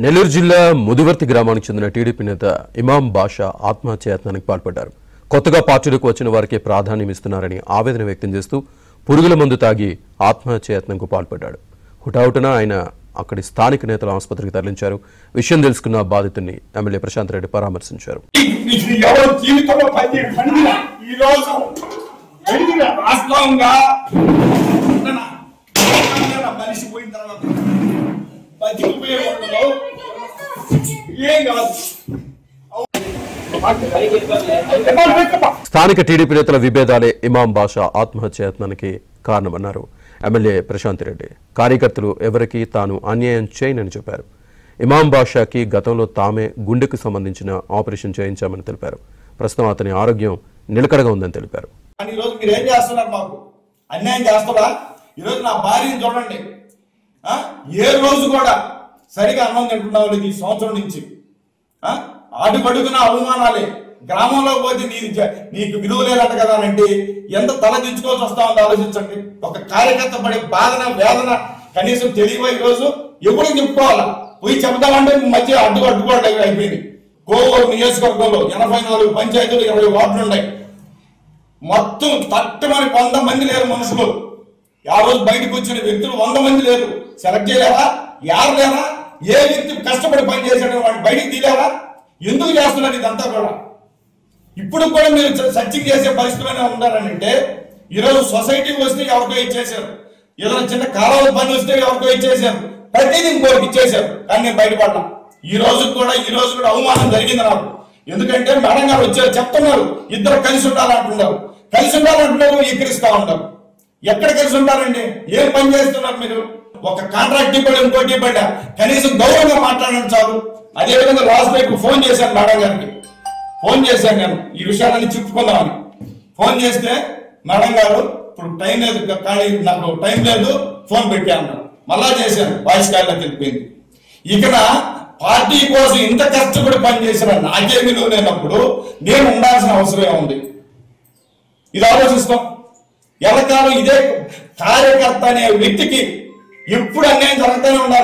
నెల్లూరు జిల్లా ముదివర్తి గ్రామానికి చెందిన టీడీపీ నేత ఇమాం బాషా ఆత్మహత్యాయత్నానికి పాల్పడ్డారు. కొత్తగా పార్టీలోకి వచ్చిన వారికి ప్రాధాన్యం ఇస్తున్నారని ఆవేదన వ్యక్తం చేస్తూ పురుగుల మందు తాగి ఆత్మహత్యాయత్నంకు పాల్పడ్డాడు. హుటాహుటిన ఆయన అక్కడి స్థానిక నేతల ఆసుపత్రికి తరలించారు. విషయం తెలుసుకున్న బాధితుడిని ఎమ్మెల్యే ప్రశాంత్ రెడ్డి పరామర్శించారు. స్థానిక టీడీపీ నేతల విభేదాలే ఇమాం బాషా ఆత్మహత్యాయత్నానికి కారణమన్నారు ఎమ్మెల్యే ప్రశాంత్ రెడ్డి. కార్యకర్తలు ఎవరికీ తాను అన్యాయం చేయనని చెప్పారు. ఇమాం బాషాకి గతంలో తామే గుండెకు సంబంధించిన ఆపరేషన్ చేయించామని తెలిపారు. ప్రస్తుతం అతని ఆరోగ్యం నిలకడగా ఉందని తెలిపారు. ఏ రోజు కూడా సరిగా అన్నం తింటున్నావు ఈ సంవత్సరం నుంచి అడుగడుగున అవమానాలే. గ్రామంలో పోతే నీకు విలువ లేదంట కదా అంటే ఎంత తల దించుకోవాల్సి వస్తా ఉందో ఆలోచించండి. ఒక కార్యకర్త పడే బాధన వేదన కనీసం తెలియవో ఈ రోజు ఎప్పుడు చెప్పుకోవాలా, పోయి చెప్తామంటే మధ్య అడ్డుకోవడం అయిపోయింది. కోవూరు నియోజకవర్గంలో 84 పంచాయతీలు 20 వార్డులు ఉన్నాయి. మొత్తం తట్టమని 100 మంది లేరు మనుషులు. ఆ రోజు బయటకు వచ్చిన వ్యక్తులు 100 మంది లేరు. సెలెక్ట్ చేయలేరా? యారు లేరా? ఏ వ్యక్తి కష్టపడి పని చేశాడో వాడిని బయటికి తీలేరా? ఎందుకు చేస్తున్నారు ఇదంతా కూడా? ఇప్పుడు కూడా మీరు సర్చింగ్ చేసే పరిస్థితిలోనే ఉన్నారనంటే ఈరోజు సొసైటీకి వస్తే ఎవరికో ఇచ్చేశారు, ఏదైనా చిన్న కాలువల పని వస్తే ఎవరికో ఇచ్చేశారు, ప్రతిదీ ఇంకోరికి ఇచ్చేశారు. కానీ నేను బయటపడ్డా. ఈ రోజు కూడా అవమానం జరిగింది నాకు. ఎందుకంటే మేడం గారు వచ్చారు, చెప్తున్నారు ఇద్దరు కలిసి ఉండాలంటున్నారు, కలిసి ఉండాలంటున్నారు, ఎక్కిరిస్తా ఉంటారు. ఎక్కడ కలిసి ఉంటారండి? ఏం పని చేస్తున్నారు మీరు? ఒక కాంట్రాక్ట్ ఇవ్వండి, ఇంకోటి ఇవ్వండి, కనీసం గౌరవంగా మాట్లాడడం చాలు. అదేవిధంగా లాస్ట్ వీక్ ఫోన్ చేశాను మేడం గారికి. ఫోన్ చేశాను నేను ఈ విషయాలన్నీ చెప్పుకుందామని. ఫోన్ చేస్తే మేడం గారు ఇప్పుడు టైం లేదు, కానీ నాకు టైం లేదు, ఫోన్ పెట్టాను. మళ్ళా చేశాను, వాయిస్ కాల్లో తెలిపింది. ఇక్కడ పార్టీ కోసం ఇంత కష్టపడి పనిచేసిన నాకే విలువ లేనప్పుడు నేను ఉండాల్సిన అవసరం ఉంది. ఇది ఆలోచిస్తాం. ఎవరికాలం ఇదే కార్యకర్త అనే వ్యక్తికి ఎప్పుడు అన్యాయం జరుగుతూనే ఉండాలి.